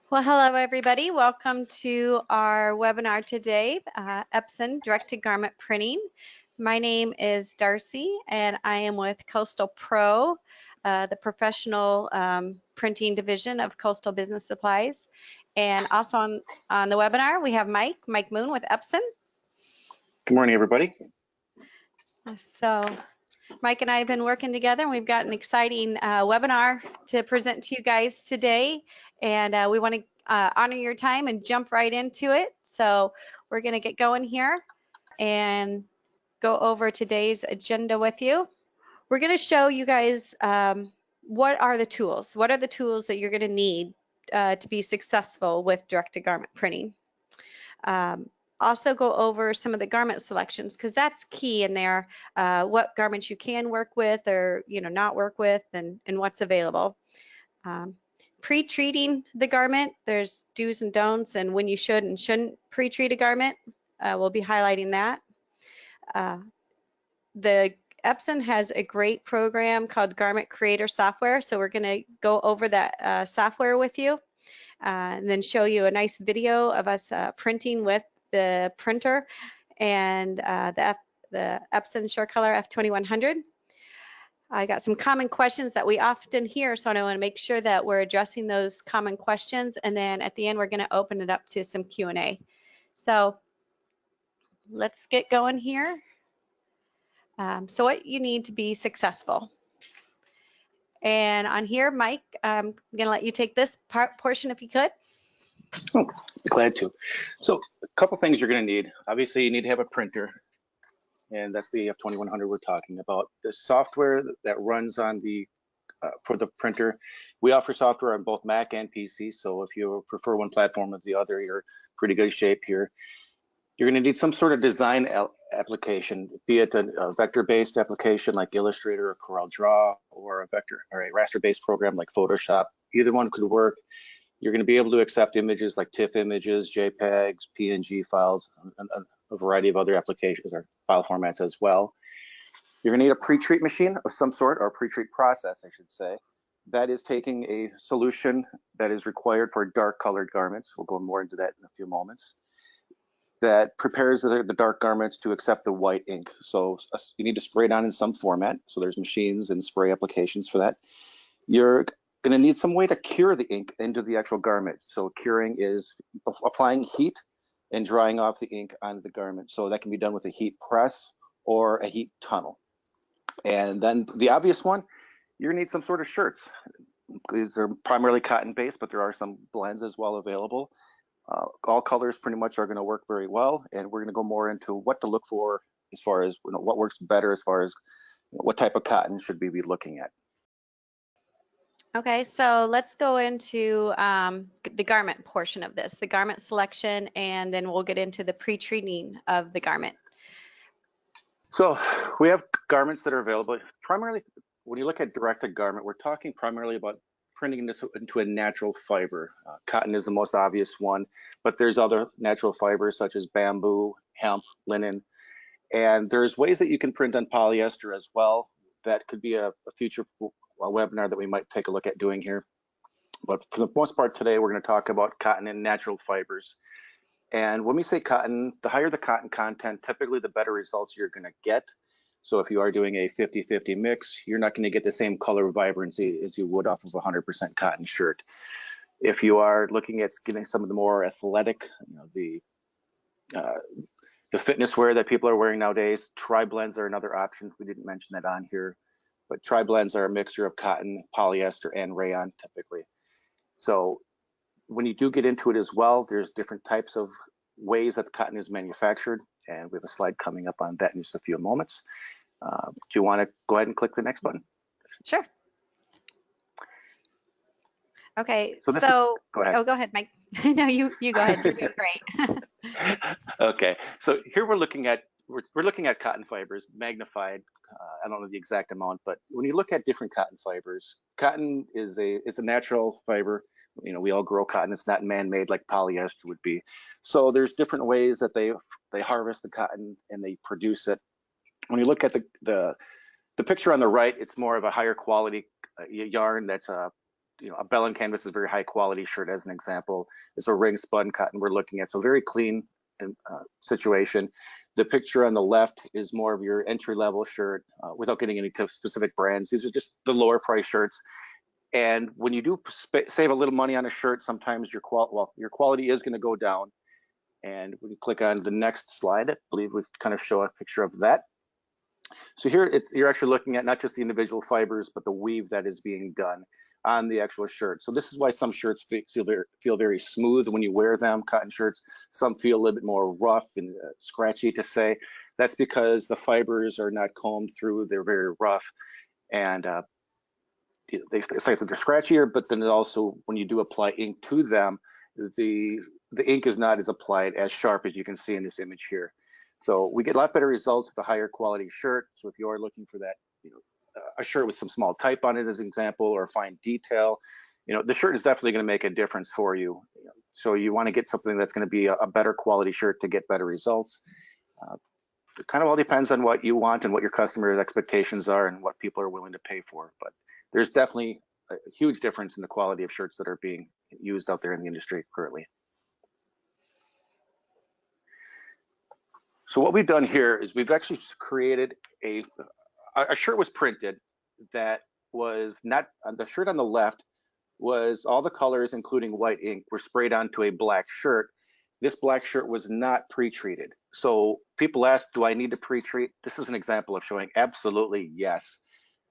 Well, hello everybody. Welcome to our webinar today, Epson Direct-to-Garment Printing. My name is Darcy and I am with Coastal Pro, the professional printing division of Coastal Business Supplies. And also on the webinar, we have Mike Moon with Epson. Good morning, everybody. So Mike and I have been working together and we've got an exciting webinar to present to you guys today. And we want to honor your time and jump right into it. So we're going to get going here and go over today's agenda with you. We're going to show you guys what are the tools that you're going to need to be successful with direct-to-garment printing. Also go over some of the garment selections because that's key in there, what garments you can work with or not work with, and what's available. Pre-treating the garment, there's do's and don'ts and when you should and shouldn't pre-treat a garment. We'll be highlighting that. The Epson has a great program called Garment Creator Software, so we're going to go over that software with you and then show you a nice video of us printing with the printer and the Epson SureColor F2100. I got some common questions that we often hear, so I want to make sure that we're addressing those common questions, and then at the end we're going to open it up to some Q&A. So let's get going here. So what you need to be successful. And on here, Mike, I'm going to let you take this portion if you could. Oh, glad to. So a couple things you're going to need. Obviously, you need to have a printer, and that's the F2100 we're talking about. The software that runs on the for the printer, we offer software on both Mac and PC. So if you prefer one platform or the other, you're in pretty good shape here. You're going to need some sort of design application, be it a vector-based application like Illustrator or CorelDRAW, or a vector or a raster-based program like Photoshop. Either one could work. You're going to be able to accept images like TIFF images, JPEGs, PNG files, and a variety of other applications or file formats as well. You're going to need a pre-treat machine of some sort, or a pre-treat process, I should say. That is taking a solution that is required for dark colored garments. We'll go more into that in a few moments. That prepares the dark garments to accept the white ink. So you need to spray it on in some format. So there's machines and spray applications for that. You're going to need some way to cure the ink into the actual garment. So curing is applying heat and drying off the ink on the garment. So that can be done with a heat press or a heat tunnel. And then the obvious one, you're going to need some sort of shirts. These are primarily cotton based, but there are some blends as well available. All colors pretty much are going to work very well, and we're going to go more into what to look for as far as what works better as far as what type of cotton should we be looking at. Okay, so let's go into the garment portion of this, the garment selection, and then we'll get into the pre-treating of the garment. So we have garments that are available. Primarily, when you look at direct-to-garment, we're talking primarily about printing this into a natural fiber. Cotton is the most obvious one, but there's other natural fibers such as bamboo, hemp, linen, and there's ways that you can print on polyester as well. That could be a future webinar that we might take a look at doing here. But for the most part today, we're going to talk about cotton and natural fibers. And when we say cotton, the higher the cotton content, typically the better results you're going to get. So if you are doing a 50-50 mix, you're not going to get the same color vibrancy as you would off of a 100% cotton shirt. If you are looking at getting some of the more athletic, the fitness wear that people are wearing nowadays, tri-blends are another option. We didn't mention that on here, but tri-blends are a mixture of cotton, polyester, and rayon typically. So when you do get into it as well, there's different types of ways that the cotton is manufactured, and we have a slide coming up on that in just a few moments. Do you want to go ahead and click the next button? Sure. Okay, so go ahead. Oh, go ahead, Mike. No, you go ahead. You're doing great. Okay, so here we're looking at cotton fibers magnified. I don't know the exact amount, but when you look at different cotton fibers, cotton is a natural fiber. We all grow cotton. It's not man-made like polyester would be. So there's different ways that they harvest the cotton and they produce it. When you look at the picture on the right, it's more of a higher quality yarn that's a Bellin canvas is a very high quality shirt, as an example. It's a ring spun cotton we're looking at, so very clean situation. The picture on the left is more of your entry level shirt, without getting into specific brands. These are just the lower price shirts. And when you do save a little money on a shirt, sometimes your quality is going to go down. And when you click on the next slide, I believe we kind of show a picture of that. So here you're actually looking at not just the individual fibers, but the weave that is being done on the actual shirt. So this is why some shirts feel very smooth when you wear them, cotton shirts. Some feel a little bit more rough and scratchy to say. That's because the fibers are not combed through. They're very rough, and it's like they're scratchier, but then also when you do apply ink to them, the ink is not as applied as sharp as you can see in this image here. So we get a lot better results with a higher quality shirt. So if you are looking for that, a shirt with some small type on it as an example, or fine detail, the shirt is definitely going to make a difference for you. So you want to get something that's going to be a better quality shirt to get better results. It kind of all depends on what you want and what your customer's expectations are and what people are willing to pay for. But there's definitely a huge difference in the quality of shirts that are being used out there in the industry currently. So what we've done here is we've actually created a shirt was printed that was not, the shirt on the left was all the colors, including white ink, were sprayed onto a black shirt. This black shirt was not pre-treated. So people ask, do I need to pre-treat? This is an example of showing absolutely yes.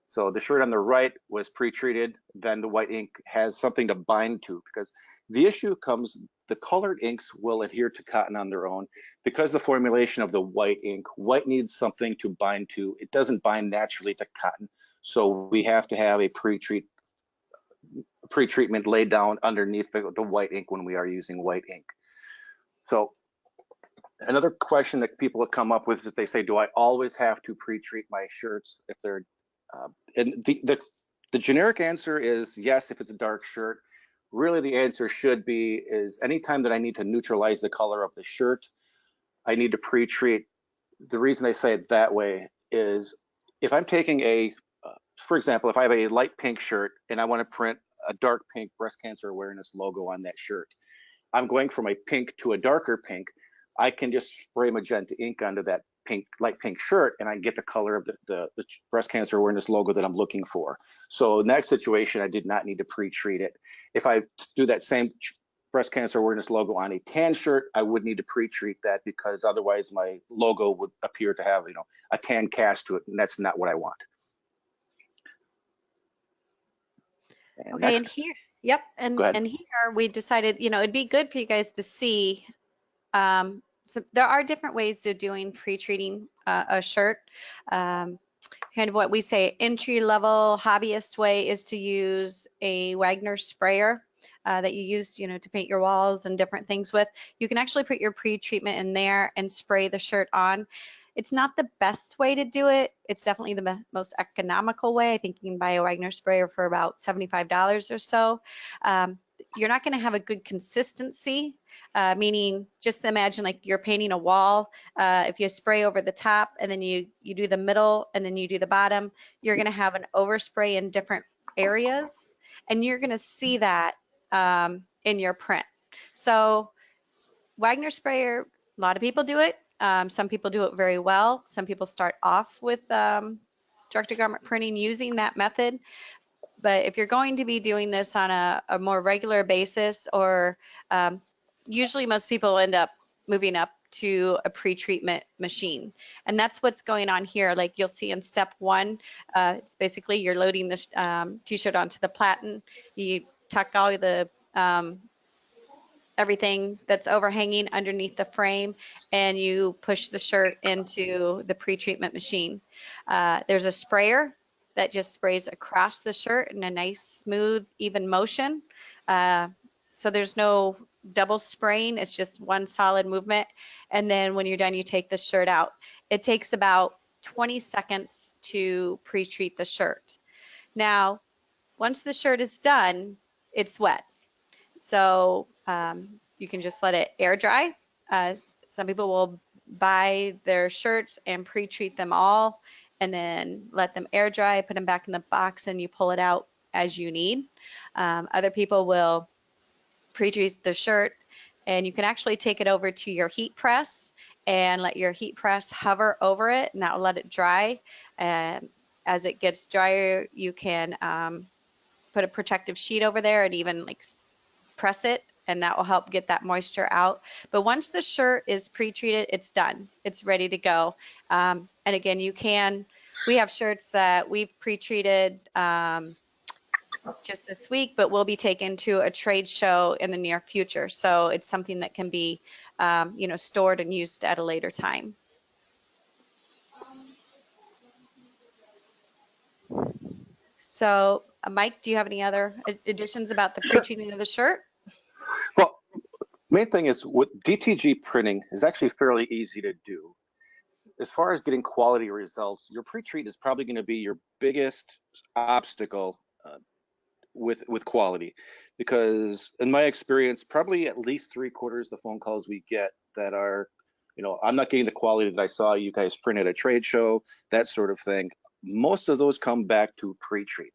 So the shirt on the right was pre-treated, then the white ink has something to bind to, because the issue comes, the colored inks will adhere to cotton on their own. Because the formulation of the white ink, white needs something to bind to. It doesn't bind naturally to cotton. So we have to have a pre-treatment laid down underneath the white ink when we are using white ink. So another question that people will come up with is they say, do I always have to pre-treat my shirts if they're and the generic answer is yes, if it's a dark shirt. Really, the answer should be is anytime that I need to neutralize the color of the shirt, I need to pre-treat. The reason I say it that way is if I'm taking for example, if I have a light pink shirt and I want to print a dark pink breast cancer awareness logo on that shirt, I'm going from a pink to a darker pink. I can just spray magenta ink onto that light pink shirt, and I get the color of the breast cancer awareness logo that I'm looking for. So in that situation, I did not need to pre-treat it. If I do that same breast cancer awareness logo on a tan shirt, I would need to pre-treat that, because otherwise my logo would appear to have a tan cast to it, and that's not what I want. And okay, next. And here, yep, and here we decided, it'd be good for you guys to see. So there are different ways of doing pre-treating a shirt. Kind of what we say entry-level hobbyist way is to use a Wagner sprayer that you use, to paint your walls and different things with. You can actually put your pre-treatment in there and spray the shirt on. It's not the best way to do it. It's definitely the most economical way. I think you can buy a Wagner sprayer for about $75 or so. You're not going to have a good consistency, meaning just imagine like you're painting a wall. If you spray over the top and then you do the middle and then you do the bottom, you're going to have an overspray in different areas, and you're going to see that in your print. So Wagner sprayer, a lot of people do it. Some people do it very well. Some people start off with direct garment printing using that method. But if you're going to be doing this on a more regular basis, or usually most people end up moving up to a pre-treatment machine. And that's what's going on here. Like you'll see in step one, it's basically you're loading this t-shirt onto the Platen. You tuck all the everything that's overhanging underneath the frame, and you push the shirt into the pre-treatment machine. There's a sprayer that just sprays across the shirt in a nice, smooth, even motion. So there's no double spraying. It's just one solid movement. And then when you're done, you take the shirt out. It takes about 20 seconds to pre-treat the shirt. Now, once the shirt is done, it's wet. So you can just let it air dry. Some people will buy their shirts and pre-treat them all and then let them air dry, put them back in the box, and you pull it out as you need. Other people will pre-treat the shirt, and you can actually take it over to your heat press and let your heat press hover over it, and that will let it dry. And as it gets drier, you can put a protective sheet over there and even like press it, and that will help get that moisture out. But once the shirt is pre-treated, it's done. It's ready to go. And again, we have shirts that we've pre-treated just this week, but will be taken to a trade show in the near future. So it's something that can be, stored and used at a later time. So, Mike, do you have any other additions about the Sure. pre-treating of the shirt? Well, main thing is with DTG printing is actually fairly easy to do. As far as getting quality results, your pre-treat is probably going to be your biggest obstacle with quality, because in my experience, probably at least 3/4 of the phone calls we get that are, I'm not getting the quality that I saw you guys print at a trade show, that sort of thing. Most of those come back to pre-treat.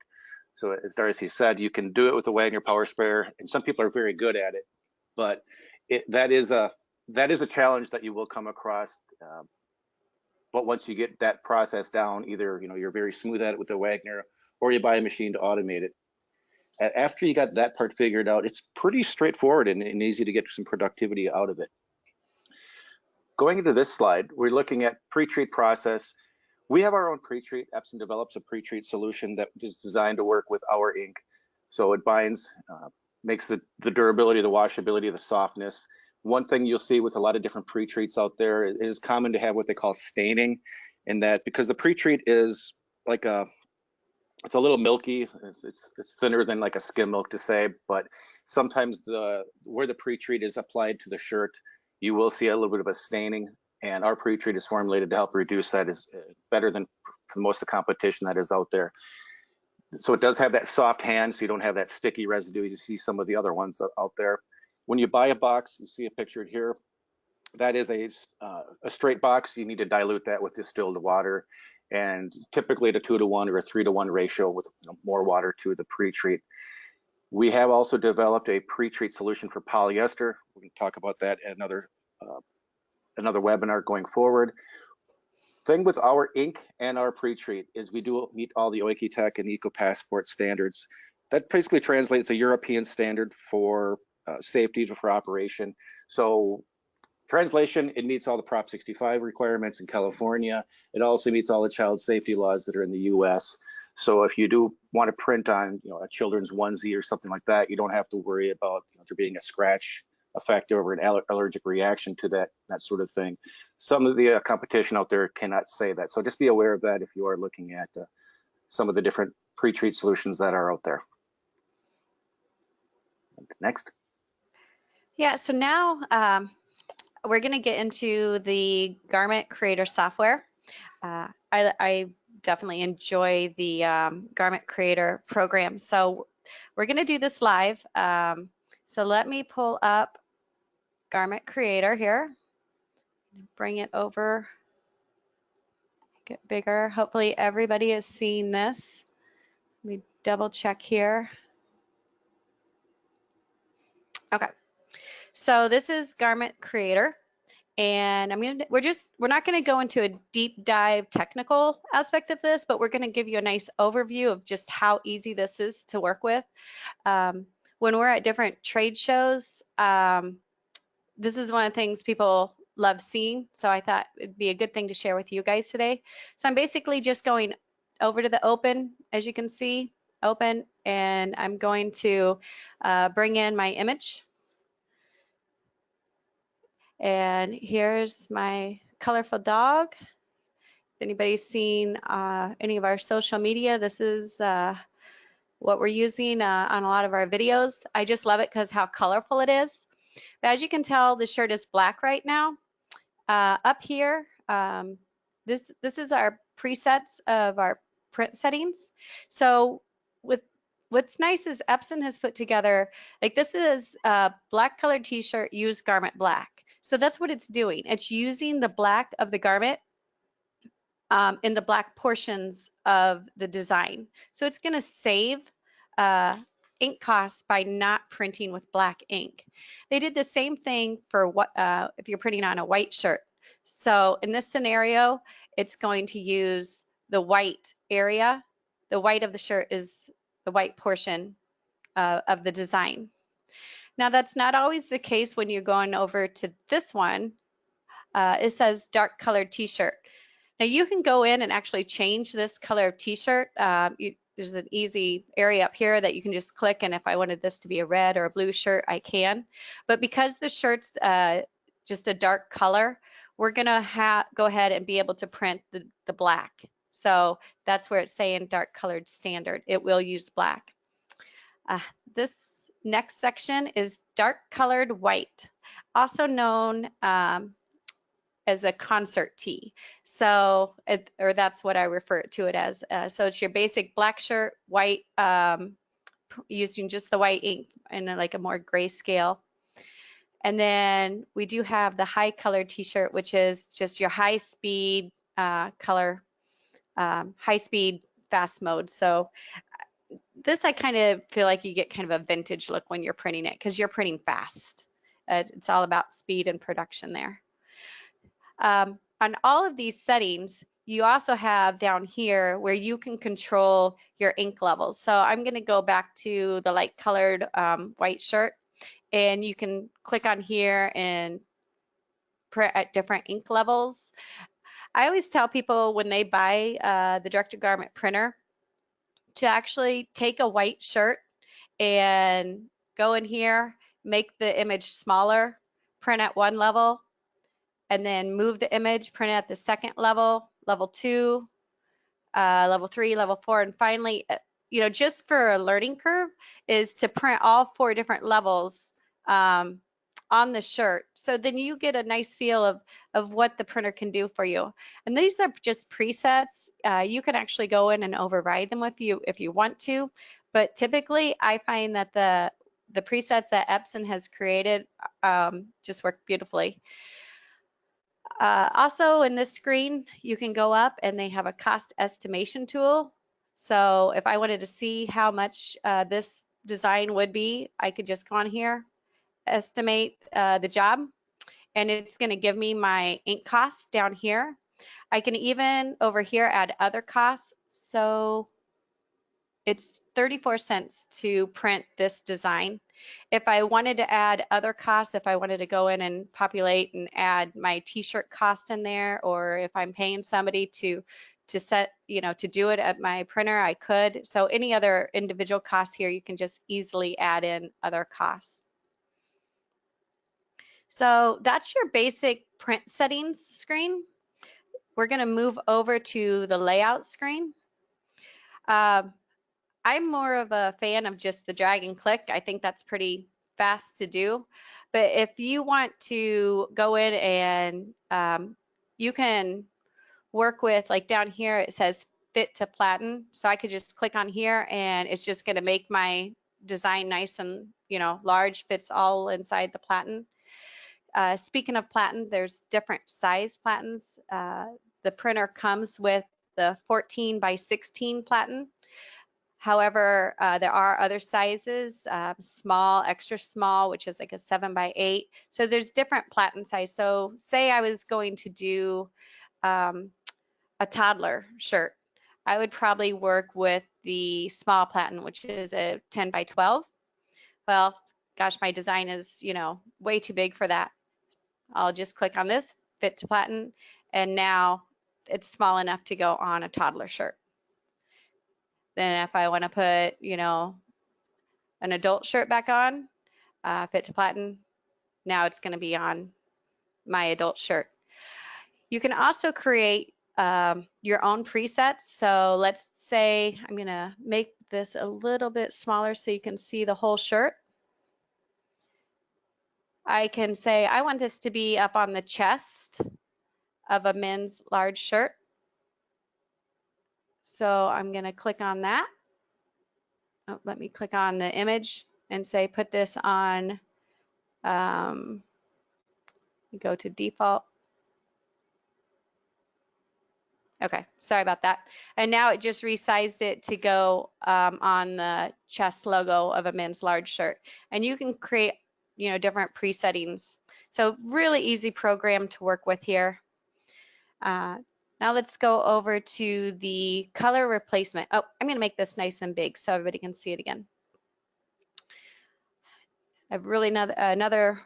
So as Darci said, you can do it with the Wagner power sprayer, and some people are very good at it, but that is a challenge that you will come across. But once you get that process down, either you're very smooth at it with the Wagner, or you buy a machine to automate it. After you got that part figured out, it's pretty straightforward and easy to get some productivity out of it. Going into this slide, we're looking at pre-treat process. We have our own pre-treat. Epson develops a pre-treat solution that is designed to work with our ink. So it binds, makes the durability, the washability, the softness. One thing you'll see with a lot of different pre-treats out there, it is common to have what they call staining, in that because the pre-treat is like it's a little milky. It's thinner than like a skim milk to say, but sometimes where the pre-treat is applied to the shirt, you will see a little bit of a staining, and our pre-treat is formulated to help reduce that. Is better than most of the competition that is out there. So it does have that soft hand, so you don't have that sticky residue you see some of the other ones out there. When you buy a box, you see a picture here. That is a straight box. You need to dilute that with distilled water, and typically at a 2-to-1 or a 3-to-1 ratio with more water to the pre-treat. We have also developed a pre-treat solution for polyester. We can talk about that at another webinar going forward. Thing with our ink and our pre-treat is we do meet all the OEKI-TEC and Eco-Passport standards. That basically translates a European standard for safety for operation. So translation, it meets all the Prop 65 requirements in California. It also meets all the child safety laws that are in the US. So if you do want to print on a children's onesie or something like that, you don't have to worry about there being a scratch effect or an allergic reaction to that sort of thing. Some of the competition out there cannot say that. So just be aware of that if you are looking at some of the different pre-treat solutions that are out there. Next. Yeah, so now we're going to get into the Garment Creator software. I definitely enjoy the Garment Creator program. So we're going to do this live. So let me pull up Garment Creator here. Bring it over. Get bigger. Hopefully everybody is seeing this. Let me double check here. Okay. So this is Garment Creator. And we're not going to go into a deep dive technical aspect of this, but we're going to give you a nice overview of just how easy this is to work with. When we're at different trade shows, this is one of the things people love seeing. So I thought it'd be a good thing to share with you guys today. So I'm basically just going over to the open, as you can see, open, and I'm going to bring in my image. And here's my colorful dog. If anybody's seen any of our social media, this is what we're using on a lot of our videos. I just love it because how colorful it is. But as you can tell, the shirt is black right now. Up here, this is our presets of our print settings. So what's nice is Epson has put together, like this is a black colored t-shirt, use garment black. So that's what it's doing. It's using the black of the garment in the black portions of the design. So it's going to save ink costs by not printing with black ink. They did the same thing for what if you're printing on a white shirt. So in this scenario, it's going to use the white area. The white of the shirt is the white portion of the design. Now that's not always the case when you're going over to this one. It says dark colored t-shirt. Now you can go in and actually change this color of t-shirt. There's an easy area up here that you can just click, and if I wanted this to be a red or a blue shirt, I can. But because the shirt's just a dark color, we're gonna go ahead and be able to print the black. So that's where it's saying dark colored standard. It will use black. This next section is dark colored white, also known as a concert tee. So, or that's what I refer to it as. So it's your basic black shirt, white, using just the white ink in like a more grayscale. And then we do have the high color t-shirt, which is just your high speed color, high speed fast mode. So this I kind of feel like you get kind of a vintage look when you're printing it because you're printing fast. It's all about speed and production there. On all of these settings, you also have down here where you can control your ink levels. So I'm going to go back to the light colored white shirt, and you can click on here and print at different ink levels. I always tell people when they buy the direct-to-garment printer to actually take a white shirt and go in here, make the image smaller, print at one level, and then move the image, print it at the second level, level 2, level 3, level 4, and finally, just for a learning curve, is to print all 4 different levels on the shirt. So then you get a nice feel of what the printer can do for you. And these are just presets. You can actually go in and override them if you want to. But typically, I find that the presets that Epson has created just work beautifully. Also in this screen, you can go up and they have a cost estimation tool. So if I wanted to see how much this design would be, I could just go on here, estimate the job, and it's going to give me my ink costs down here. I can even over here add other costs. So it's 34 cents to print this design. If I wanted to add other costs, if I wanted to go in and populate and add my t-shirt cost in there, or if I'm paying somebody to set, to do it at my printer, I could. So any other individual costs here, you can just easily add in other costs. So that's your basic print settings screen. We're going to move over to the layout screen. I'm more of a fan of just the drag and click. I think that's pretty fast to do. But if you want to go in and you can work with, like down here, it says fit to Platen. So I could just click on here and it's just going to make my design nice and, large, fits all inside the Platen. Speaking of Platen, there's different size Platens. The printer comes with the 14 by 16 Platen. However, there are other sizes, small, extra small, which is like a 7 by 8. So there's different Platen size. So say I was going to do a toddler shirt, I would probably work with the small Platen, which is a 10 by 12. Well, gosh, my design is, way too big for that. I'll just click on this, fit to Platen, and now it's small enough to go on a toddler shirt. Then if I want to put, an adult shirt back on, fit to Platen, now it's going to be on my adult shirt. You can also create your own presets. So let's say I'm going to make this a little bit smaller so you can see the whole shirt. I can say I want this to be up on the chest of a men's large shirt. So I'm going to click on that. Oh, let me click on the image and say put this on, go to default. Okay, sorry about that. And now it just resized it to go on the chest logo of a men's large shirt. And you can create, different presettings. So really easy program to work with here. Now let's go over to the color replacement. Oh, I'm going to make this nice and big so everybody can see it again. I've really another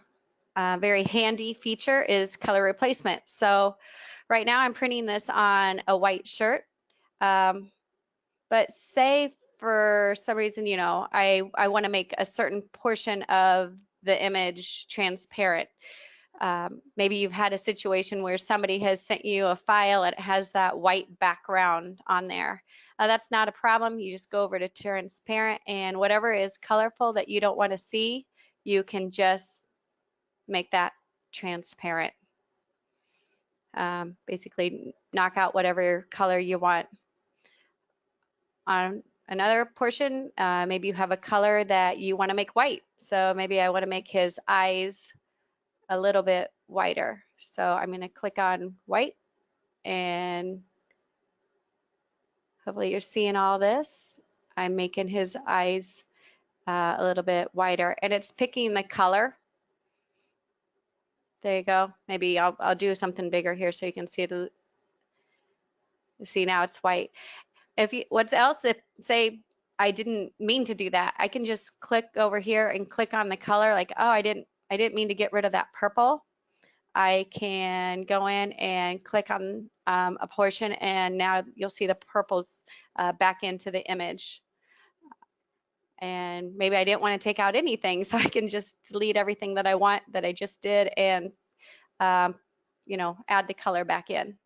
very handy feature is color replacement. So right now I'm printing this on a white shirt. But say for some reason, I want to make a certain portion of the image transparent. Maybe you've had a situation where somebody has sent you a file and it has that white background on there. That's not a problem. You just go over to transparent, and whatever is colorful that you don't want to see, you can just make that transparent. Basically knock out whatever color you want. On another portion, maybe you have a color that you want to make white. So maybe I want to make his eyes a little bit whiter. So I'm going to click on white, and hopefully you're seeing all this. I'm making his eyes a little bit whiter, and it's picking the color. There you go. Maybe I'll do something bigger here so you can see see now it's white. What's else, if say I didn't mean to do that, I can just click over here and click on the color, like, oh, I didn't mean to get rid of that purple. I can go in and click on a portion, and now you'll see the purples back into the image. And maybe I didn't want to take out anything, so I can just delete everything that I want that I just did, and add the color back in.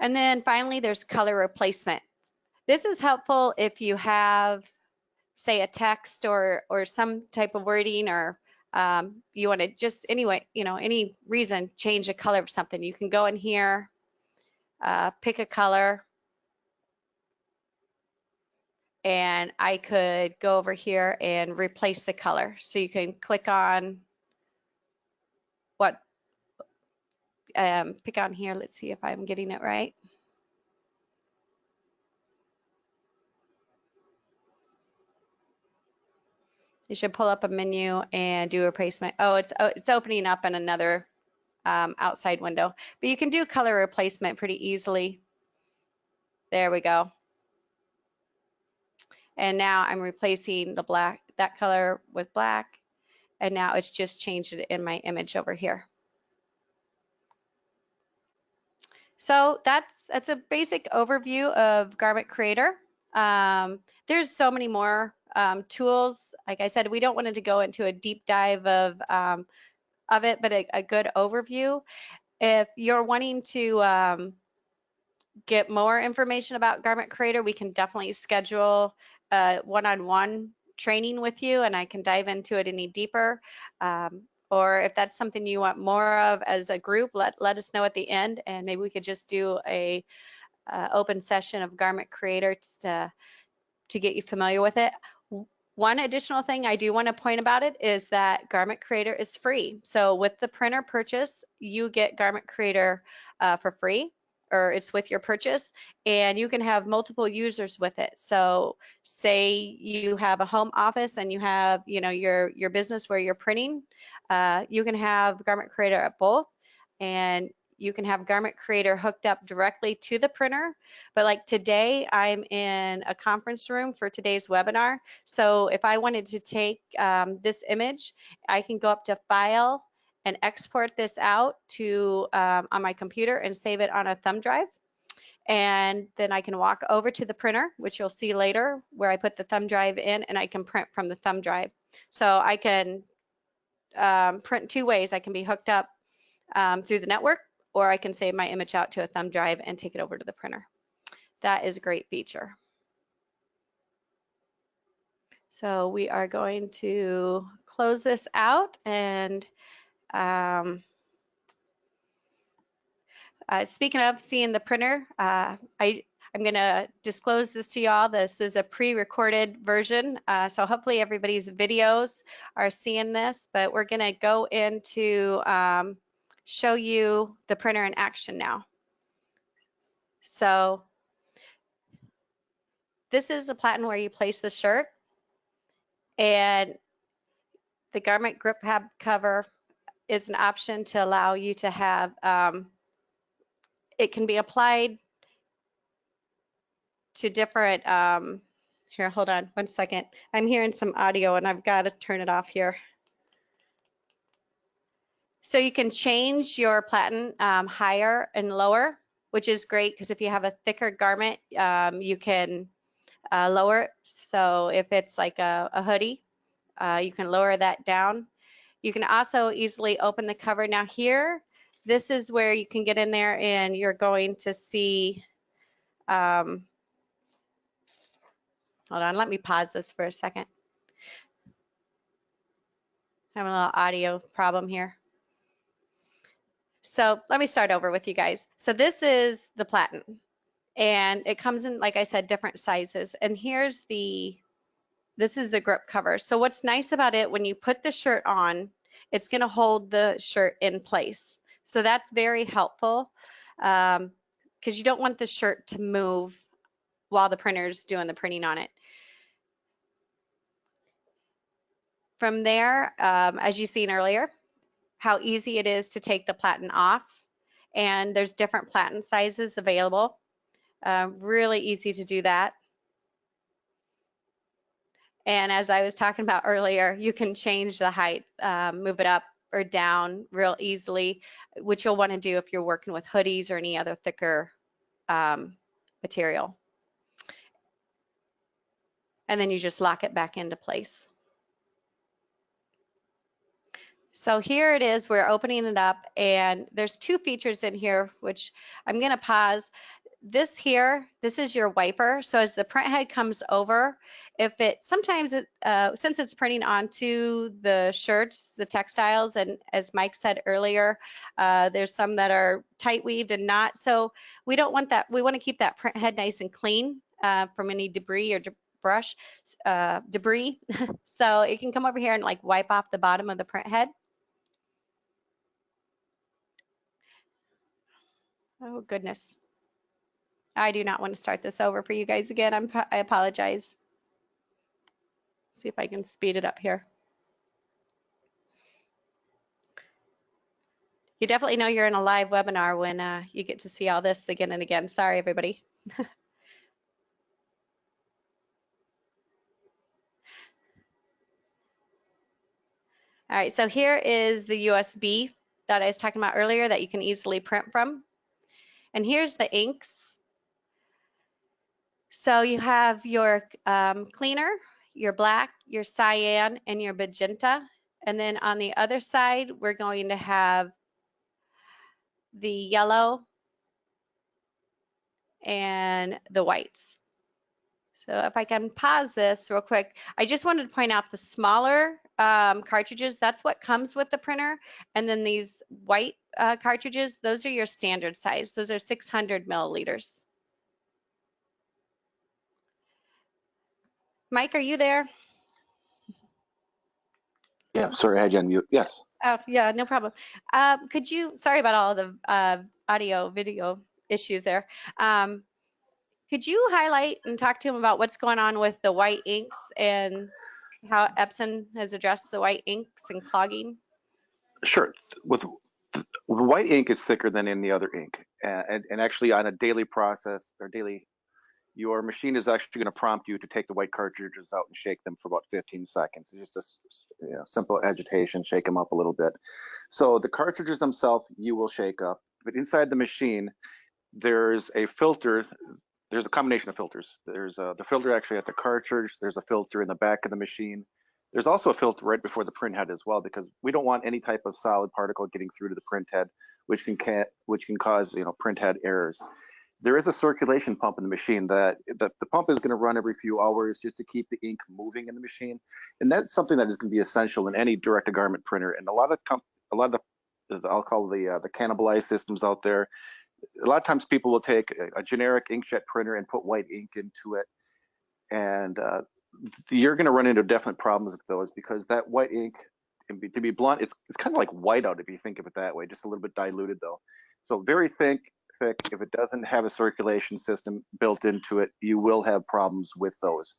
And then finally, there's color replacement. This is helpful if you have, say, a text or some type of wording, or you want to just anyway, any reason, change the color of something. You can go in here, pick a color, and I could go over here and replace the color. So you can click on what, pick on here. Let's see if I'm getting it right. You should pull up a menu and do a replacement. Oh, it's opening up in another outside window. But you can do color replacement pretty easily. There we go. And now I'm replacing the black, that color with black. And now it's just changed it in my image over here. So that's a basic overview of Garment Creator. There's so many more tools. Like I said, we don't want to go into a deep dive of it, but a good overview. If you're wanting to get more information about Garment Creator, we can definitely schedule a one-on-one training with you, and I can dive into it any deeper. Or if that's something you want more of as a group, let us know at the end, and maybe we could just do a open session of Garment Creator to get you familiar with it. One additional thing I do want to point about it is that Garment Creator is free. So with the printer purchase, you get Garment Creator for free, or it's with your purchase, and you can have multiple users with it. So say you have a home office and you have, your business where you're printing, you can have Garment Creator at both, and you can have Garment Creator hooked up directly to the printer. But like today, I'm in a conference room for today's webinar. So if I wanted to take this image, I can go up to File and export this out to on my computer and save it on a thumb drive. And then I can walk over to the printer, which you'll see later, where I put the thumb drive in, and I can print from the thumb drive. So I can print two ways. I can be hooked up through the network, or I can save my image out to a thumb drive and take it over to the printer. That is a great feature. So we are going to close this out, and speaking of seeing the printer, I'm going to disclose this to y'all. This is a pre-recorded version, so hopefully everybody's videos are seeing this, but we're going to go into show you the printer in action now. So this is a Platen where you place the shirt, and the garment grip pad cover is an option to allow you to have, it can be applied to different, here, hold on one second. I'm hearing some audio and I've got to turn it off here. So you can change your Platen higher and lower, which is great because if you have a thicker garment, you can lower it. So if it's like a hoodie, you can lower that down. You can also easily open the cover. Now here, this is where you can get in there and you're going to see, hold on, let me pause this for a second. Having a little audio problem here. So let me start over with you guys. So this is the Platen, and it comes in, like I said, different sizes. And here's this is the grip cover. So what's nice about it, when you put the shirt on, it's gonna hold the shirt in place. So that's very helpful because you don't want the shirt to move while the printer's doing the printing on it. From there, as you've seen earlier, how easy it is to take the Platen off. And there's different Platen sizes available. Really easy to do that. And as I was talking about earlier, you can change the height, move it up or down real easily, which you'll want to do if you're working with hoodies or any other thicker material. And then you just lock it back into place. So here it is, we're opening it up, and there's two features in here, which I'm gonna pause. This here, this is your wiper. So as the print head comes over, if it, sometimes it, since it's printing onto the shirts, the textiles, and as Mike said earlier, there's some that are tight weaved and not. So we don't want that. We want to keep that print head nice and clean from any debris or brush debris. So it can come over here and like wipe off the bottom of the print head. Oh goodness. I do not want to start this over for you guys again. I apologize. See if I can speed it up here. You definitely know you're in a live webinar when you get to see all this again and again. Sorry, everybody. All right, so here is the USB that I was talking about earlier that you can easily print from. And here's the inks. So you have your cleaner, your black, your cyan, and your magenta. And then on the other side, we're going to have the yellow and the whites. So if I can pause this real quick, I just wanted to point out the smaller cartridges, that's what comes with the printer. And then these white cartridges, those are your standard size. Those are 600 milliliters. Mike, are you there? Yeah, sorry, I had you on mute. Yes. Oh, yeah, no problem. Could you, sorry about all the audio, video issues there. Could you highlight and talk to him about what's going on with the white inks and how Epson has addressed the white inks and clogging? Sure. With white ink is thicker than any other ink, and actually on a daily process or daily, your machine is actually going to prompt you to take the white cartridges out and shake them for about 15 seconds. It's just a simple agitation, shake them up a little bit. So the cartridges themselves you will shake up, but inside the machine there's a filter. There's a combination of filters. There's the filter actually at the cartridge. There's a filter in the back of the machine. There's also a filter right before the print head as well, because we don't want any type of solid particle getting through to the print head, which can cause print head errors. There is a circulation pump in the machine that the pump is going to run every few hours just to keep the ink moving in the machine, and that's something that is going to be essential in any direct-to-garment printer. And a lot of the I'll call the cannibalized systems out there, a lot of times people will take a generic inkjet printer and put white ink into it, and you're going to run into definite problems with those, because that white ink, to be blunt, it's kind of like whiteout if you think of it that way, just a little bit diluted though. So very thick, thick, if it doesn't have a circulation system built into it, you will have problems with those.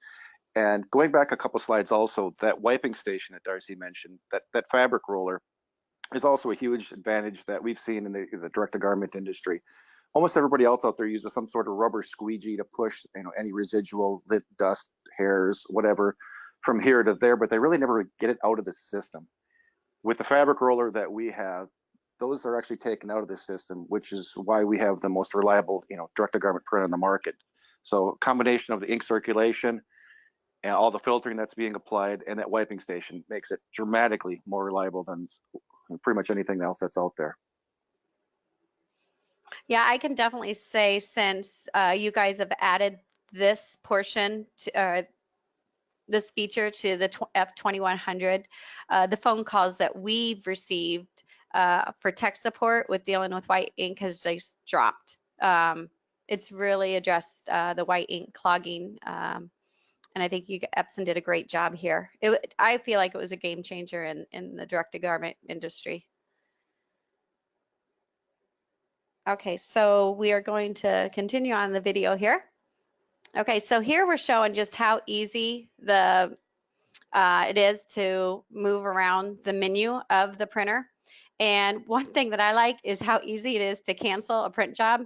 And going back a couple slides also, that wiping station that Darci mentioned, that fabric roller is also a huge advantage that we've seen in the direct-to-garment industry. Almost everybody else out there uses some sort of rubber squeegee to push, any residual lint, dust, hairs, whatever, from here to there, but they really never get it out of the system. With the fabric roller that we have, those are actually taken out of the system, which is why we have the most reliable, direct-to-garment print on the market. So combination of the ink circulation and all the filtering that's being applied and that wiping station makes it dramatically more reliable than pretty much anything else that's out there. Yeah, I can definitely say since you guys have added this portion to this feature to the F2100, the phone calls that we've received for tech support with dealing with white ink has just dropped. It's really addressed the white ink clogging, and I think Epson did a great job here. I feel like it was a game changer in the direct-to-garment industry. Okay, so we are going to continue on the video here. Okay, so here we're showing just how easy it is to move around the menu of the printer. And one thing that I like is how easy it is to cancel a print job.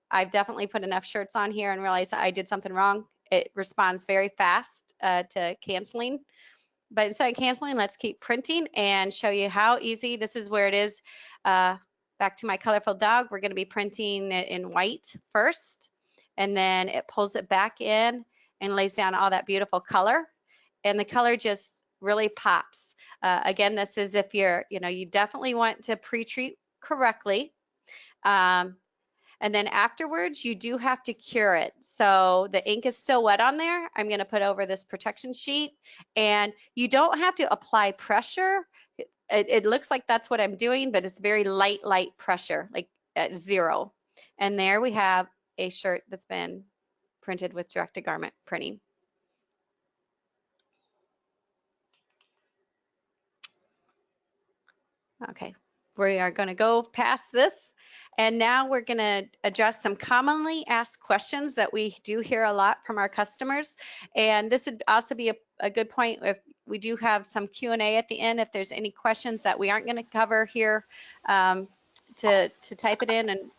I've definitely put enough shirts on here and realized that I did something wrong. It responds very fast to canceling. But instead of canceling, let's keep printing and show you how easy. This is where it is. Back to my colorful dog, we're going to be printing it in white first, and then it pulls it back in and lays down all that beautiful color, and the color just really pops. Again, this is if you definitely want to pre-treat correctly. And then afterwards, you do have to cure it. So the ink is still wet on there. I'm going to put over this protection sheet, and you don't have to apply pressure. It looks like that's what I'm doing, but it's very light pressure, like at 0. And there we have a shirt that's been printed with direct-to-garment printing. Okay, we are going to go past this. And now we're going to address some commonly asked questions that we do hear a lot from our customers. And this would also be a good point if we do have some Q&A at the end. If there's any questions that we aren't going to cover here, to type it in, and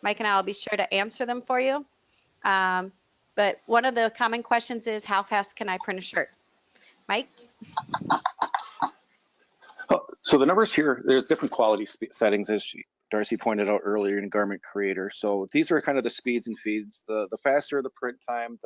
Mike and I will be sure to answer them for you. But one of the common questions is, how fast can I print a shirt? Mike? So the numbers here, there's different quality settings, as Darci pointed out earlier in Garment Creator. So these are kind of the speeds and feeds. The faster the print time,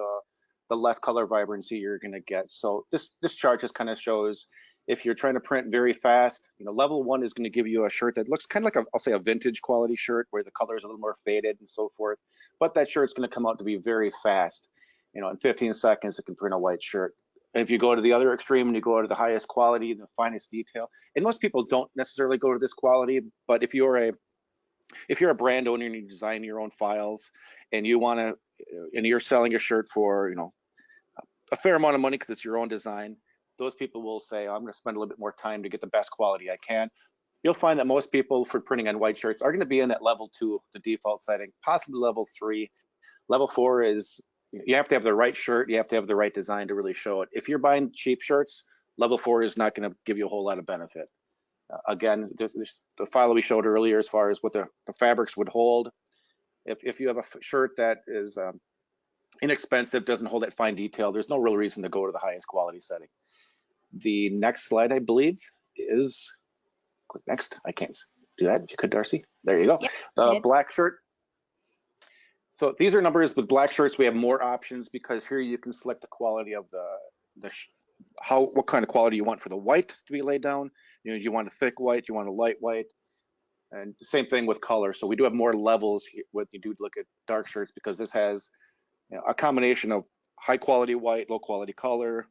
the less color vibrancy you're going to get. So this chart just kind of shows if you're trying to print very fast, level 1 is going to give you a shirt that looks kind of like I'll say a vintage quality shirt where the color is a little more faded and so forth. But that shirt's going to come out to be very fast. In 15 seconds, it can print a white shirt. And if you go to the other extreme and you go to the highest quality, the finest detail, and most people don't necessarily go to this quality, but if you're a brand owner and you design your own files and you want to, and you're selling a shirt for, a fair amount of money because it's your own design, those people will say, I'm going to spend a little bit more time to get the best quality I can. You'll find that most people for printing on white shirts are going to be in that level 2, the default setting, possibly level 3. Level 4 is, you have to have the right shirt, you have to have the right design to really show it. If you're buying cheap shirts, level 4 is not going to give you a whole lot of benefit. Again, there's the file we showed earlier as far as what the fabrics would hold. If you have a shirt that is inexpensive, doesn't hold that fine detail, there's no real reason to go to the highest quality setting. The next slide, I believe, is, click next. I can't do that. If you could, Darci. There you go. Yep. Black shirt. So these are numbers. With black shirts, we have more options because here you can select the quality of what kind of quality you want for the white to be laid down. Do you want a thick white? Do you want a light white? And the same thing with color. So we do have more levels when you do look at dark shirts because this has a combination of high quality white, low quality color,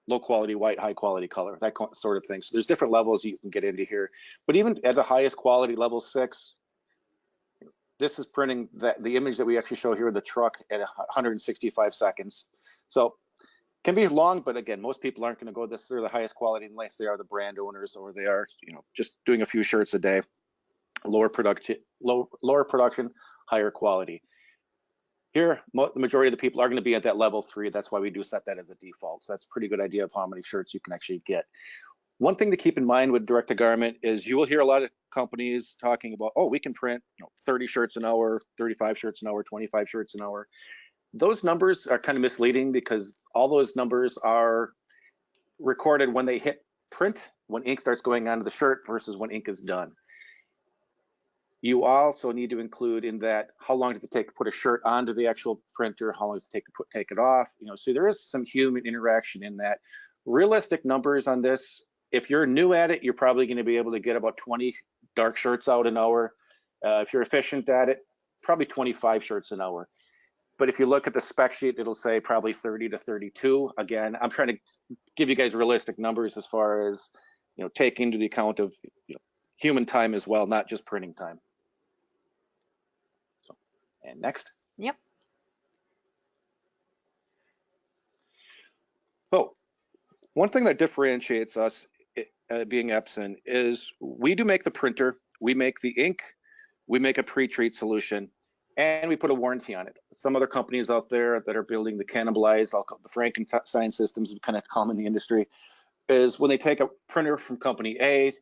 low quality white, high quality color, that sort of thing. So there's different levels you can get into here. But even at the highest quality, level 6, this is printing the image that we actually show here of the truck at 165 seconds. So can be long, but again, most people aren't going to go this through the highest quality unless they are the brand owners or they are, just doing a few shirts a day. lower production, higher quality. Here, the majority of the people are going to be at that level 3. That's why we do set that as a default. So that's a pretty good idea of how many shirts you can actually get. One thing to keep in mind with direct to garment is you will hear a lot of companies talking about, oh, we can print 30 shirts an hour, 35 shirts an hour, 25 shirts an hour. Those numbers are kind of misleading because all those numbers are recorded when they hit print, when ink starts going onto the shirt versus when ink is done. You also need to include in that how long does it take to put a shirt onto the actual printer, how long does it take to take it off, so there is some human interaction in that. Realistic numbers on this, if you're new at it, you're probably going to be able to get about 20 dark shirts out an hour. If you're efficient at it, probably 25 shirts an hour. But if you look at the spec sheet, it'll say probably 30 to 32. Again, I'm trying to give you guys realistic numbers as far as take into the account of human time as well, not just printing time. And next. Yep. So one thing that differentiates us being Epson is we do make the printer, we make the ink, we make a pre-treat solution, and we put a warranty on it. Some other companies out there that are building the cannibalized, the Frankenstein systems, we kind of call them in the industry, is when they take a printer from company A,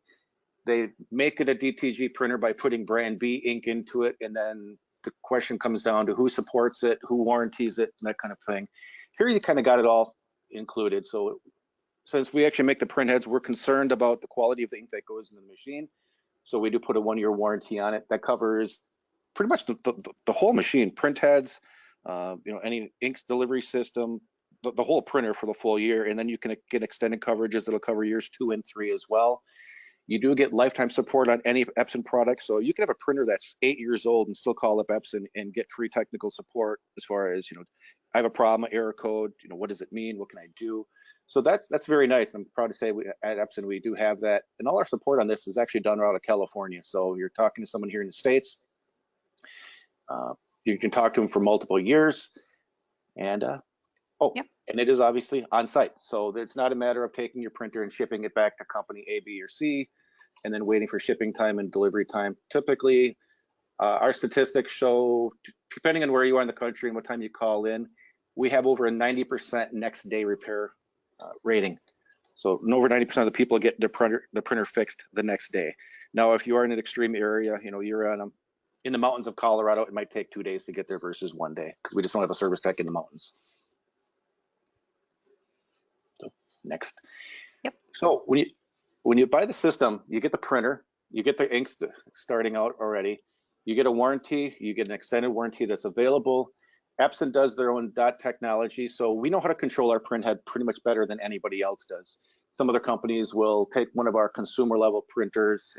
they make it a DTG printer by putting brand B ink into it, and then the question comes down to who supports it, who warranties it, and that kind of thing. Here you kind of got it all included. So since we actually make the print heads, we're concerned about the quality of the ink that goes into the machine. So we do put a 1-year warranty on it that covers pretty much the whole machine, print heads, any inks delivery system, the whole printer for the full year. And then you can get extended coverages that'll cover years 2 and 3 as well. You do get lifetime support on any Epson product. So you can have a printer that's 8 years old and still call up Epson and get free technical support as far as, I have a problem, error code, what does it mean? What can I do? So that's very nice. I'm proud to say at Epson, we do have that. And all our support on this is actually done out of California. So you're talking to someone here in the States. You can talk to them for multiple years. And yep. And it is obviously on site. So it's not a matter of taking your printer and shipping it back to company A, B, or C, and then waiting for shipping time and delivery time. Typically, our statistics show, depending on where you are in the country and what time you call in, we have over a 90% next day repair rating. So over 90% of the people get the printer fixed the next day. Now, if you are in an extreme area, you're in the mountains of Colorado, it might take 2 days to get there versus 1 day because we just don't have a service tech in the mountains. So next. Yep. So when you buy the system, you get the printer, you get the inks starting out already, you get a warranty, you get an extended warranty that's available. Epson does their own dot technology, so we know how to control our print head pretty much better than anybody else does. Some other companies will take one of our consumer level printers.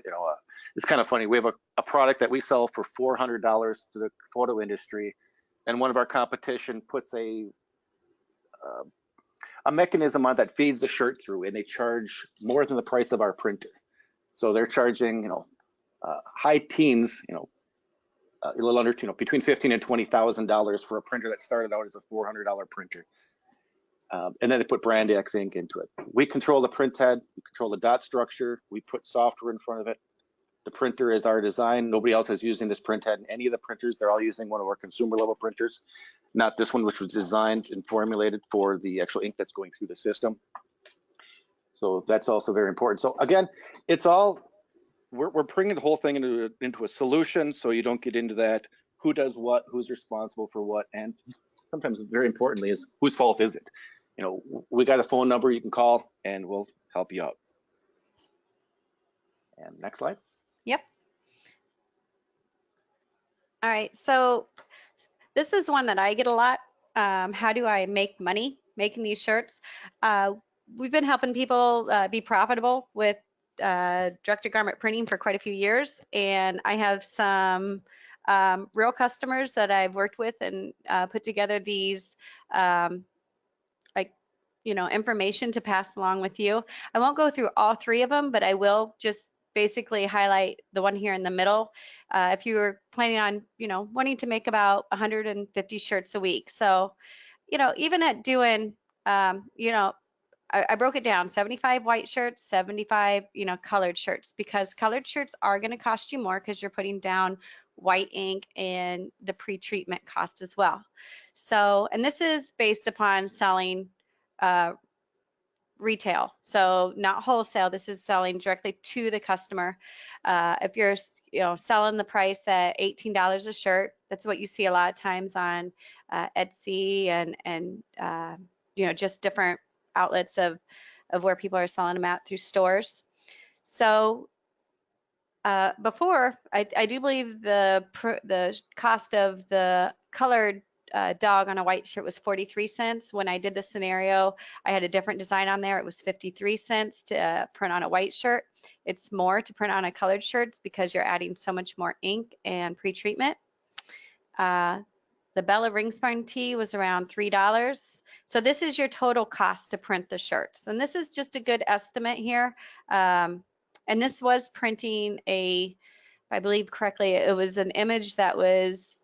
It's kind of funny. We have a product that we sell for $400 to the photo industry, and one of our competition puts a mechanism on that feeds the shirt through, and they charge more than the price of our printer. So they're charging, high teens, a little under, between $15,000 and $20,000 for a printer that started out as a $400 printer. And then they put brand X ink into it. We control the print head, we control the dot structure, we put software in front of it. The printer is our design. Nobody else is using this print head in any of the printers. They're all using one of our consumer level printers, not this one, which was designed and formulated for the actual ink that's going through the system. So that's also very important. So again, it's all, we're bringing the whole thing into a solution, so you don't get into that who does what, who's responsible for what, and sometimes very importantly is whose fault is it? We got a phone number you can call and we'll help you out. And next slide. Yep. All right, so this is one that I get a lot. How do I make money making these shirts? We've been helping people be profitable with direct-to-garment printing for quite a few years, and I have some real customers that I've worked with and put together these information to pass along with you. I won't go through all 3 of them, but I will just basically highlight the one here in the middle. If you were planning on, wanting to make about 150 shirts a week. So, even at doing, I broke it down, 75 white shirts, 75, colored shirts, because colored shirts are going to cost you more because you're putting down white ink and the pre-treatment cost as well. So, and this is based upon selling retail, so not wholesale. This is selling directly to the customer. If you're selling the price at $18 a shirt, that's what you see a lot of times on Etsy and just different outlets of where people are selling them out through stores. So before, I do believe the cost of the colored dog on a white shirt was 43 cents. When I did the scenario, I had a different design on there. It was 53 cents to print on a white shirt. It's more to print on a colored shirt because you're adding so much more ink and pre-treatment. The Bella ring spun tee was around $3. So this is your total cost to print the shirts. And this is just a good estimate here. And this was printing if I believe correctly, it was an image that was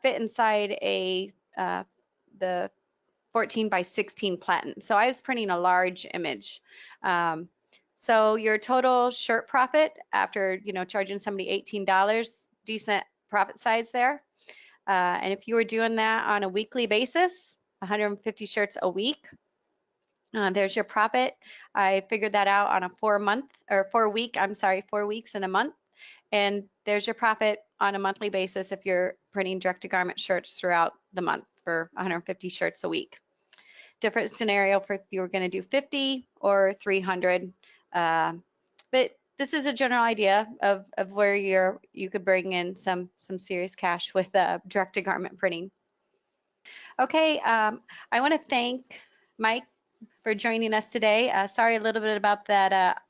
fit inside the 14 by 16 Platen. So I was printing a large image. So your total shirt profit after, charging somebody $18, decent profit size there. And if you were doing that on a weekly basis, 150 shirts a week, there's your profit. I figured that out on a 4 weeks in a month. And there's your profit on a monthly basis if you're printing direct-to-garment shirts throughout the month for 150 shirts a week. Different scenario for if you were going to do 50 or 300. But this is a general idea of where you could bring in some serious cash with direct-to-garment printing. Okay, I want to thank Mike for joining us today. Sorry a little bit about that,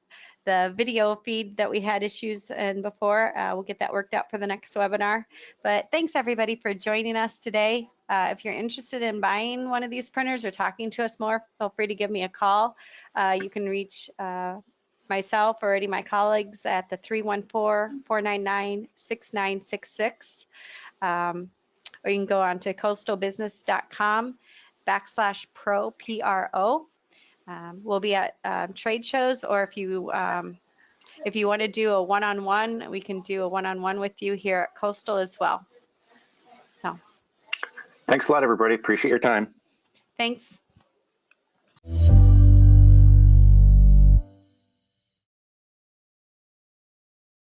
the video feed that we had issues in before. We'll get that worked out for the next webinar. But thanks everybody for joining us today. If you're interested in buying one of these printers or talking to us more, feel free to give me a call. You can reach myself or any of my colleagues at the 314-499-6966. Or you can go on to coastalbusiness.com/pro, P-R-O. We'll be at trade shows, or if you want to do a one-on-one, we can do a one-on-one with you here at Coastal as well. So, thanks a lot, everybody. Appreciate your time. Thanks.